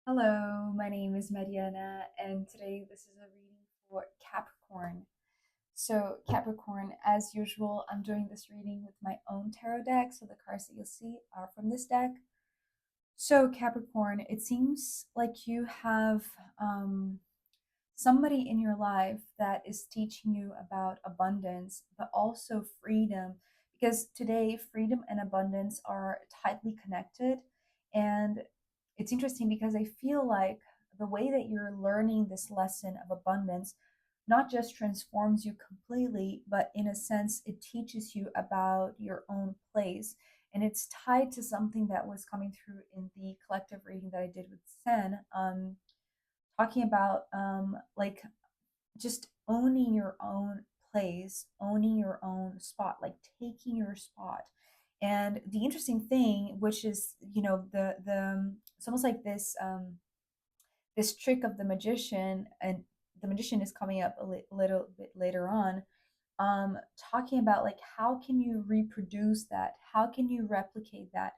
Hello, my name is Mariana, and today this is a reading for Capricorn. So, Capricorn, as usual, I'm doing this reading with my own tarot deck, so the cards that you'll see are from this deck. So, Capricorn, it seems like you have somebody in your life that is teaching you about abundance, but also freedom, because today freedom and abundance are tightly connected. And it's interesting because I feel like the way that you're learning this lesson of abundance not just transforms you completely, but in a sense, it teaches you about your own place. And it's tied to something that was coming through in the collective reading that I did with Sen, talking about like just owning your own place, owning your own spot, like taking your spot. And the interesting thing, which is, it's almost like this trick of the magician, and the magician is coming up a little bit later on, talking about like how can you reproduce that, how can you replicate that,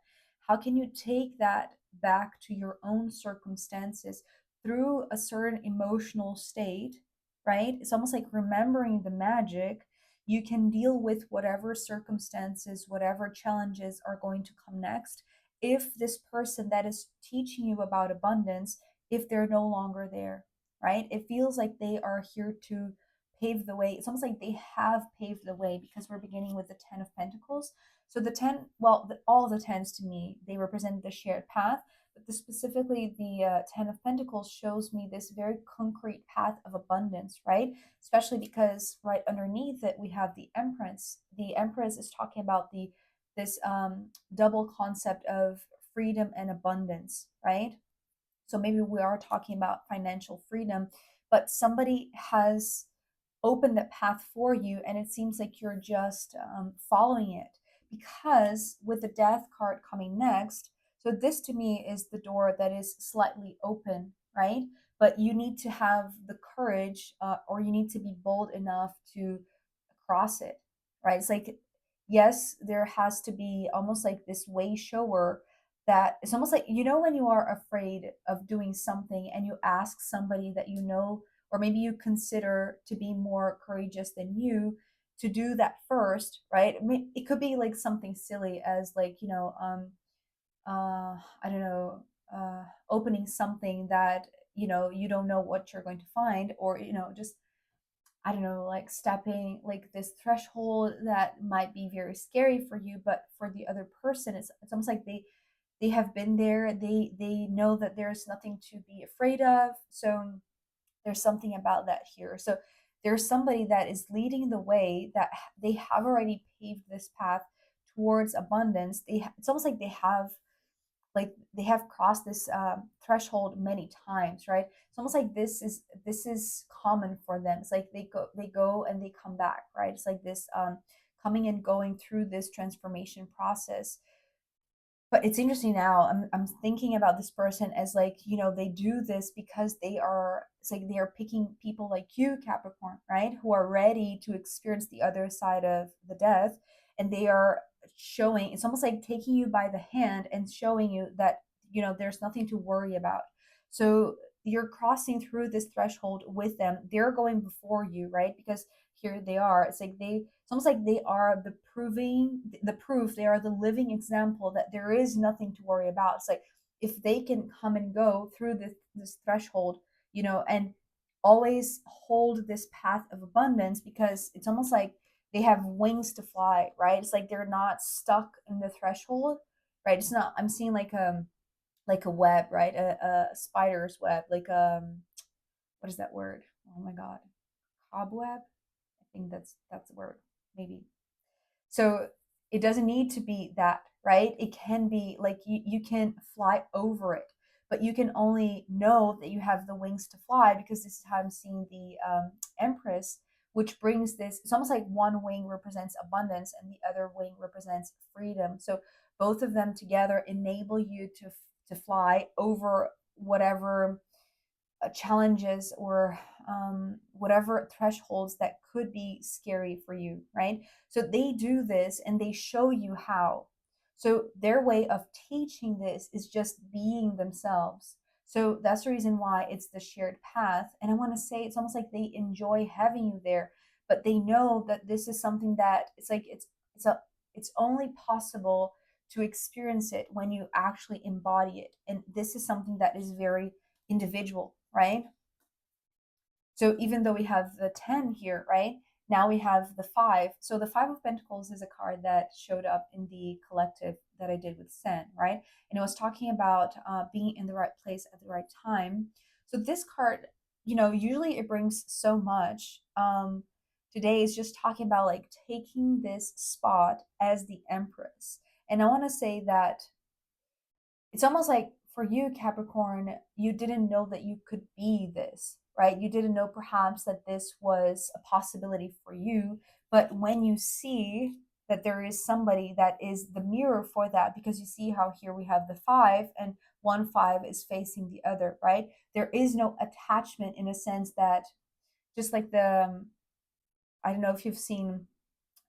how can you take that back to your own circumstances through a certain emotional state, right? It's almost like remembering the magic. You can deal with whatever circumstances, whatever challenges are going to come next, if this person that is teaching you about abundance, if they're no longer there, right? It feels like they are here to pave the way. It's almost like they have paved the way, because we're beginning with the 10 of Pentacles. So the 10, well, all the 10s to me, they represent the shared path, but specifically the 10 of Pentacles shows me this very concrete path of abundance, right? Especially because right underneath it, we have the Empress. The Empress is talking about this double concept of freedom and abundance, right? So maybe we are talking about financial freedom, but somebody has opened that path for you, and it seems like you're just following it. Because with the Death card coming next, so this to me is the door that is slightly open, right? But you need to have the courage, or you need to be bold enough to cross it, right? It's like, yes, there has to be almost like this way shower, that it's almost like, when you are afraid of doing something and you ask somebody that or maybe you consider to be more courageous than you, to do that first, right? I mean, it could be like something silly as like, I don't know, opening something that, you don't know what you're going to find, or, just, I don't know, like stepping like this threshold that might be very scary for you, but for the other person, it's almost like they have been there. They know that there's nothing to be afraid of. So there's something about that here. So there's somebody that is leading the way, that they have already paved this path towards abundance. It's almost like they have crossed this threshold many times, right? It's almost like this is common for them. It's like they go and they come back, right? It's like this coming and going through this transformation process. But it's interesting now. I'm thinking about this person as like, they do this because it's like they are picking people like you, Capricorn, right? Who are ready to experience the other side of the death. And they are showing, it's almost like taking you by the hand and showing you that, there's nothing to worry about. So you're crossing through this threshold with them. They're going before you, right? Because here they are. It's almost like they are the proof, they are the living example that there is nothing to worry about. It's like, if they can come and go through this threshold, and always hold this path of abundance, because it's almost like they have wings to fly, right? It's like they're not stuck in the threshold, right? It's not, I'm seeing like a web, right? A spider's web, like what is that word? Oh my god, cobweb. I think that's the word, maybe. So it doesn't need to be that, right? It can be like you can fly over it, but you can only know that you have the wings to fly, because this is how I'm seeing the Empress, which brings this. It's almost like one wing represents abundance and the other wing represents freedom. So both of them together enable you to fly over whatever challenges, or whatever thresholds that could be scary for you, right? So they do this and they show you how. So their way of teaching this is just being themselves. So that's the reason why it's the shared path. And I want to say it's almost like they enjoy having you there, but they know that this is something that it's like it's only possible to experience it when you actually embody it. And this is something that is very individual, right? So even though we have the 10 here, right? Now we have the 5. So the 5 of Pentacles is a card that showed up in the collective that I did with Sen, right? And it was talking about being in the right place at the right time. So this card, usually it brings so much. Today is just talking about like taking this spot as the Empress. And I want to say that it's almost like for you, Capricorn, you didn't know that you could be this, right? You didn't know perhaps that this was a possibility for you. But when you see that there is somebody that is the mirror for that, because you see how here we have the 5 and 1 5 is facing the other, right? There is no attachment in a sense that just like I don't know if you've seen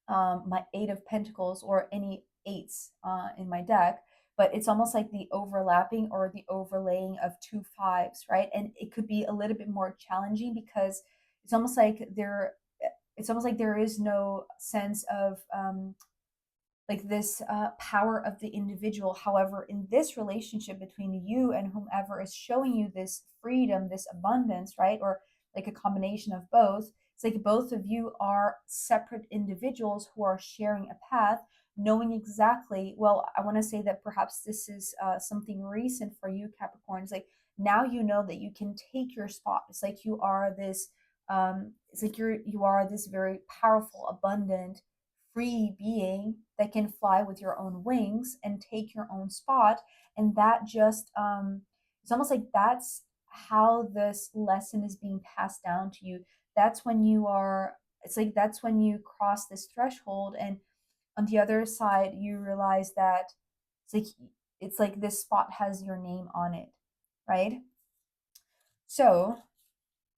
my 8 of Pentacles or any eights in my deck, but it's almost like the overlapping or the overlaying of 2 5s, right? And it could be a little bit more challenging because it's almost like there is no sense of like this power of the individual. However, in this relationship between you and whomever is showing you this freedom, this abundance, right? Or like a combination of both, it's like both of you are separate individuals who are sharing a path, knowing exactly. Well, I want to say that perhaps this is something recent for you, Capricorn. It's like now you know that you can take your spot. It's like you are this. It's like you are this very powerful, abundant, free being that can fly with your own wings and take your own spot. And that just it's almost like that's how this lesson is being passed down to you. That's when you are it's like that's when you cross this threshold, and on the other side you realize that it's like this spot has your name on it, right? So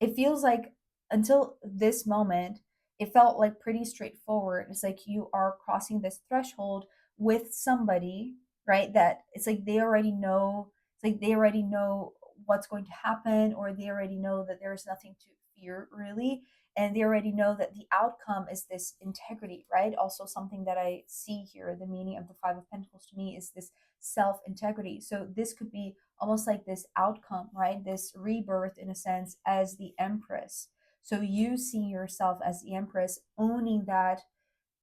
it feels like until this moment, it felt like pretty straightforward. It's like you are crossing this threshold with somebody, right? That it's like they already know what's going to happen, or they already know that there's nothing to fear really. And they already know that the outcome is this integrity, right? Also, something that I see here, the meaning of the 5 of Pentacles to me is this self integrity. So, this could be almost like this outcome, right? This rebirth in a sense as the Empress. So you see yourself as the Empress, owning that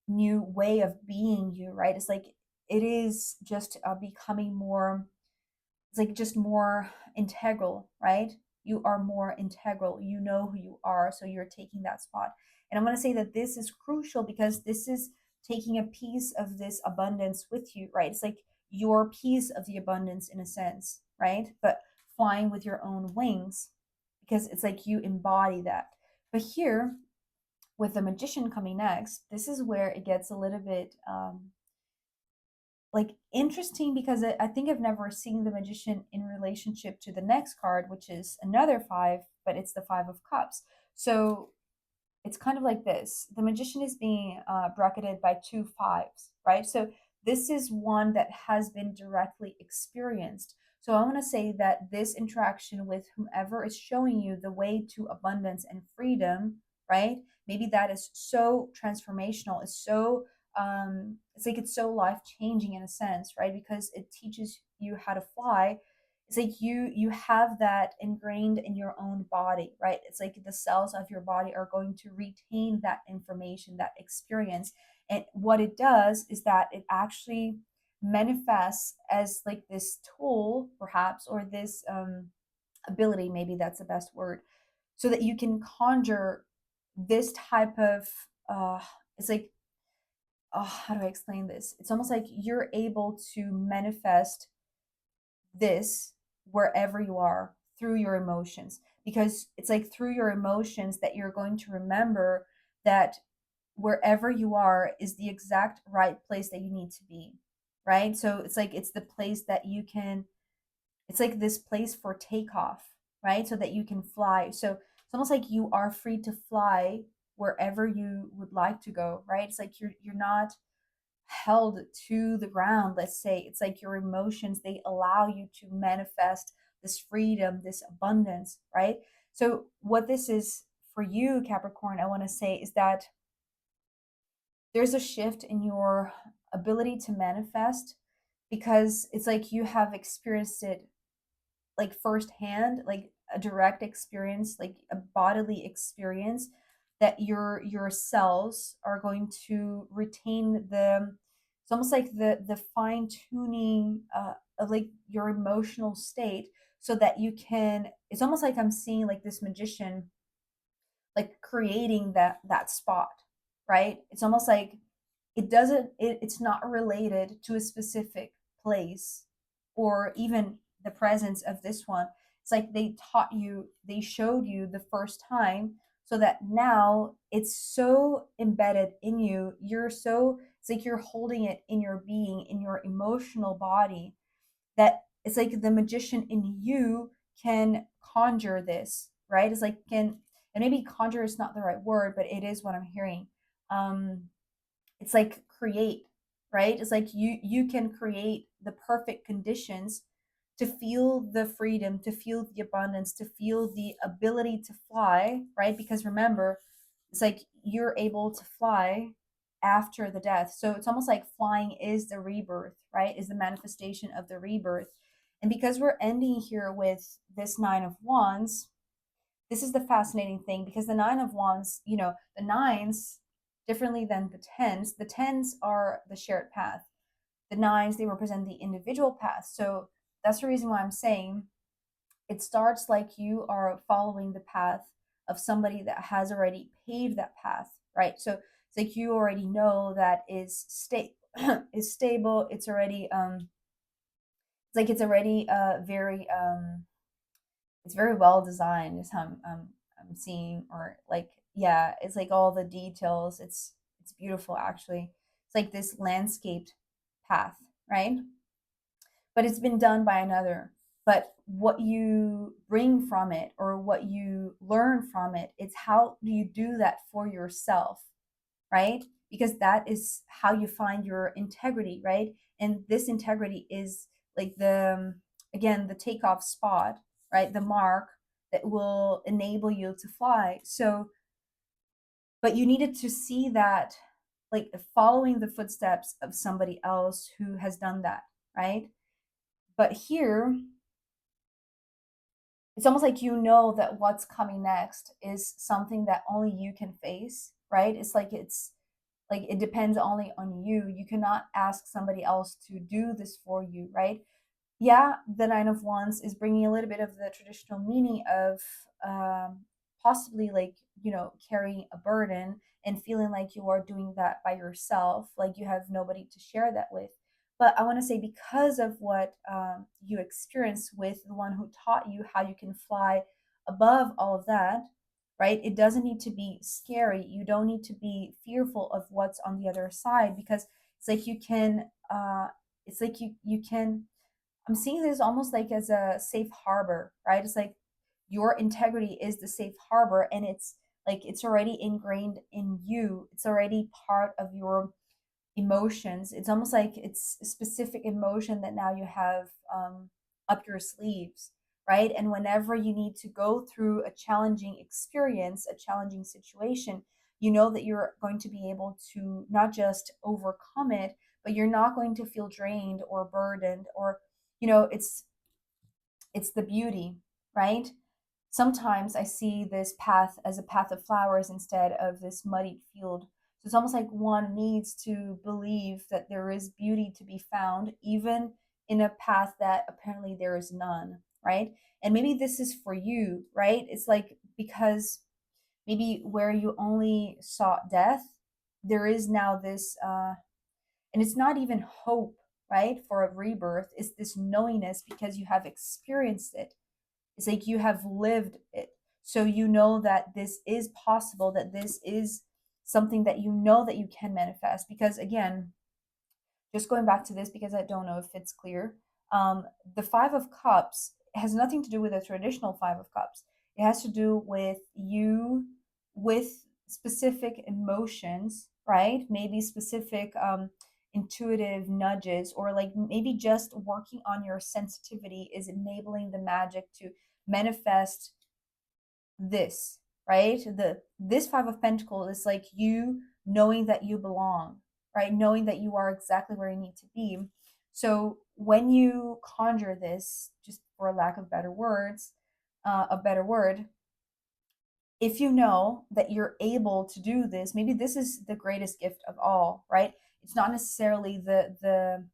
new way of being you, right? It's like it is just becoming more, it's like just more integral, right? You are more integral. You know who you are, so you're taking that spot. And I'm going to say that this is crucial because this is taking a piece of this abundance with you, right? It's like your piece of the abundance in a sense, right? But flying with your own wings, because it's like you embody that. But here, with the Magician coming next, this is where it gets a little bit like interesting, because I think I've never seen the Magician in relationship to the next card, which is another 5, but it's the 5 of Cups. So it's kind of like this. The Magician is being bracketed by 2 5s, right? So this is one that has been directly experienced. So I want to say that this interaction with whomever is showing you the way to abundance and freedom, right? Maybe that is so transformational. It's like it's so life changing in a sense, right? Because it teaches you how to fly. It's like you have that ingrained in your own body, right? It's like the cells of your body are going to retain that information, that experience. And what it does is that it actually manifests as like this tool perhaps, or this ability, maybe that's the best word, so that you can conjure this type of it's like, oh, how do I explain this? It's almost like you're able to manifest this wherever you are through your emotions, because it's like through your emotions that you're going to remember that wherever you are is the exact right place that you need to be, right? So it's like it's the place that you can, it's like this place for takeoff, right? So that you can fly. So it's almost like you are free to fly wherever you would like to go, right? It's like you're not held to the ground. Let's say it's like your emotions, they allow you to manifest this freedom, this abundance, right? So what this is for you, Capricorn, I want to say is that there's a shift in your ability to manifest, because it's like you have experienced it like firsthand, like a direct experience, like a bodily experience, that your cells are going to retain the, it's almost like the fine tuning of like your emotional state, so that you can, it's almost like I'm seeing like this magician like creating that spot, right? It's almost like it's not related to a specific place or even the presence of this one. It's like they taught you, they showed you the first time, so that now it's so embedded in you, you're so, it's like you're holding it in your being, in your emotional body, that it's like the magician in you can conjure this, right? It's like can, and maybe conjure is not the right word, but it is what I'm hearing. um it's like create, right? It's like you can create the perfect conditions to feel the freedom, to feel the abundance, to feel the ability to fly, right? Because remember, it's like you're able to fly after the death. So it's almost like flying is the rebirth, right? Is the manifestation of the rebirth. And because we're ending here with this 9 of Wands, this is the fascinating thing, because the 9 of Wands, the nines, differently than the tens are the shared path. The nines, they represent the individual path. So that's the reason why I'm saying it starts like you are following the path of somebody that has already paved that path, right? So it's like you already know that is is stable. It's already it's like it's already very it's very well designed, is how I'm seeing, or like, yeah, it's like all the details, it's beautiful actually. It's like this landscaped path, right? But it's been done by another. But what you bring from it, or what you learn from it, it's how do you do that for yourself, right? Because that is how you find your integrity, right? And this integrity is like again, the takeoff spot, right? The mark that will enable you to fly. So, but you needed to see that, like following the footsteps of somebody else who has done that, right? But here, it's almost like that what's coming next is something that only you can face, right? It's like it depends only on you. You cannot ask somebody else to do this for you, right? Yeah, the 9 of Wands is bringing a little bit of the traditional meaning of um, possibly like, carrying a burden and feeling like you are doing that by yourself, like you have nobody to share that with. But I want to say, because of what you experienced with the one who taught you how you can fly above all of that, right? It doesn't need to be scary. You don't need to be fearful of what's on the other side, because it's like you can, it's like you can, I'm seeing this almost like as a safe harbor, right? It's like your integrity is the safe harbor, and it's like it's already ingrained in you. It's already part of your emotions. It's almost like it's a specific emotion that now you have up your sleeves, right? And whenever you need to go through a challenging experience, a challenging situation, you know that you're going to be able to not just overcome it, but you're not going to feel drained or burdened, or it's the beauty, right? Sometimes I see this path as a path of flowers instead of this muddied field. So it's almost like one needs to believe that there is beauty to be found, even in a path that apparently there is none, right? And maybe this is for you, right? It's like, because maybe where you only sought death, there is now this, and it's not even hope, right, for a rebirth. It's this knowingness, because you have experienced it. It's like you have lived it. So you know that this is possible, that this is something that you know that you can manifest. Because again, just going back to this, because I don't know if it's clear, um, the Five of Cups has nothing to do with a traditional Five of Cups. It has to do with you, with specific emotions, right? Maybe specific intuitive nudges, or like maybe just working on your sensitivity is enabling the magic to manifest this, right? This Five of Pentacles is like you knowing that you belong, right? Knowing that you are exactly where you need to be. So when you conjure this, just for lack of better words, a better word, if you know that you're able to do this, maybe this is the greatest gift of all, right? It's not necessarily the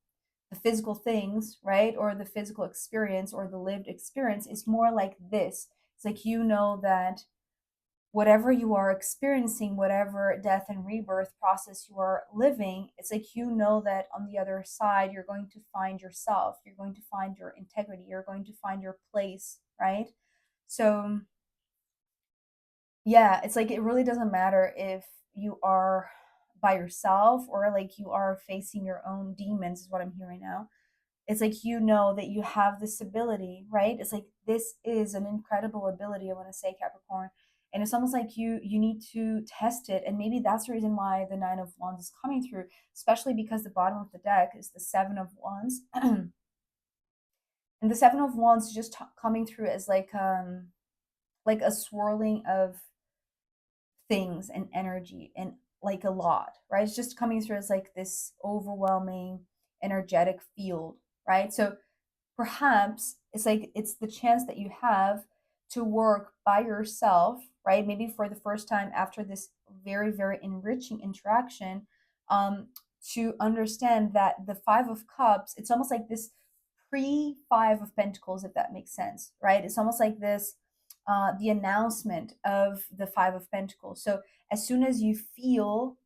physical things, right? Or the physical experience or the lived experience. It's more like this. It's like you know that whatever you are experiencing, whatever death and rebirth process you are living, it's like you know that on the other side, you're going to find yourself, you're going to find your integrity, you're going to find your place, right? So, yeah, it's like it really doesn't matter if you are by yourself or like you are facing your own demons, is what I'm hearing now. It's like you know that you have this ability, right? It's like this is an incredible ability, I want to say, Capricorn. And it's almost like you need to test it. And maybe that's the reason why the Nine of Wands is coming through, especially because the bottom of the deck is the Seven of Wands. And the Seven of Wands is just coming through as like a swirling of things and energy and like a lot, right? It's just coming through as like this overwhelming energetic field, right? So perhaps it's like it's the chance that you have to work by yourself, right? Maybe for the first time after this very, very enriching interaction, um, to understand that the Five of Cups, it's almost like this pre Five of Pentacles, if that makes sense, right? It's almost like this the announcement of the Five of Pentacles. So as soon as you feel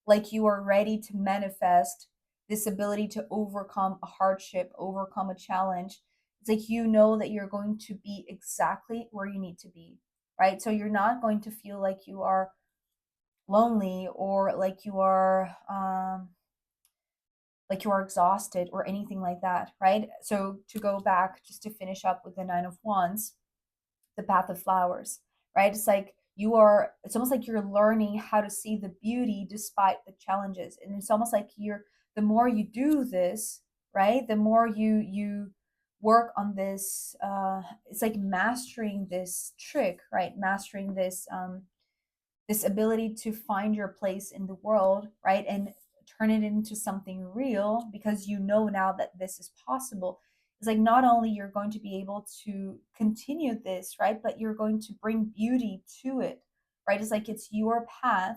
like you are ready to manifest this ability to overcome a hardship, overcome a challenge, it's like you know that you're going to be exactly where you need to be, right? So you're not going to feel like you are lonely or like you are exhausted or anything like that, right? So to go back just to finish up with the Nine of Wands, the path of flowers, right? It's like you are, it's almost like you're learning how to see the beauty despite the challenges. And it's almost like the more you do this, right? The more you work on this, it's like mastering this trick, right? Mastering this ability to find your place in the world, right? And turn it into something real because you know now that this is possible. It's like not only you're going to be able to continue this, right? But you're going to bring beauty to it, right? It's like it's your path.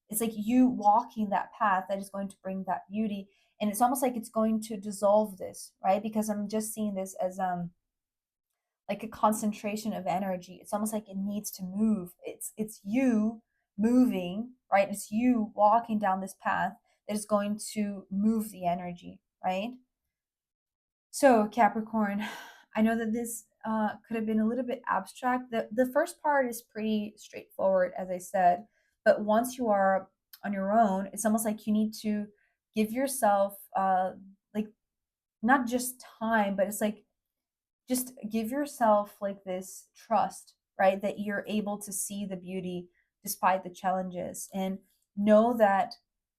It's like you walking that path that is going to bring that beauty. And it's almost like it's going to dissolve this, right? Because I'm just seeing this as like a concentration of energy. It's almost like it needs to move. It's you moving, right? It's you walking down this path that is going to move the energy, right? So Capricorn, I know that this could have been a little bit abstract. The first part is pretty straightforward, as I said, but once you are on your own, it's almost like you need to give yourself like not just time, but it's like just give yourself like this trust, right? That you're able to see the beauty despite the challenges and know that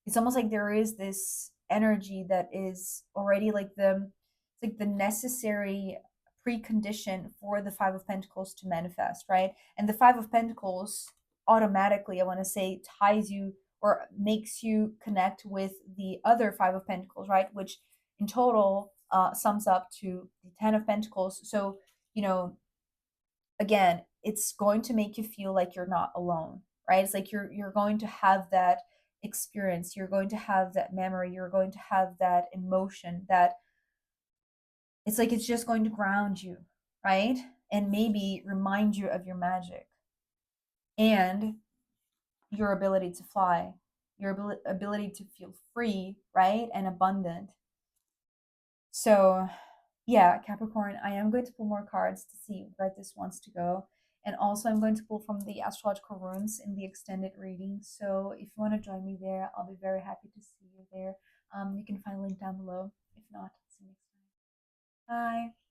it's almost like there is this energy that is already like it's like the necessary precondition for the Five of Pentacles to manifest, right? And the Five of Pentacles automatically, I want to say, ties you or makes you connect with the other Five of Pentacles, right? Which in total sums up to the Ten of Pentacles. So, you know, again, it's going to make you feel like you're not alone, right? It's like you're going to have that experience, you're going to have that memory, you're going to have that emotion that it's like it's just going to ground you, right? And maybe remind you of your magic and your ability to fly, your ability to feel free, right? And abundant. So, yeah, Capricorn, I am going to pull more cards to see where this wants to go. And also, I'm going to pull from the astrological runes in the extended reading. So, if you want to join me there, I'll be very happy to see you there. You can find a link down below. If not, see you next time. Bye.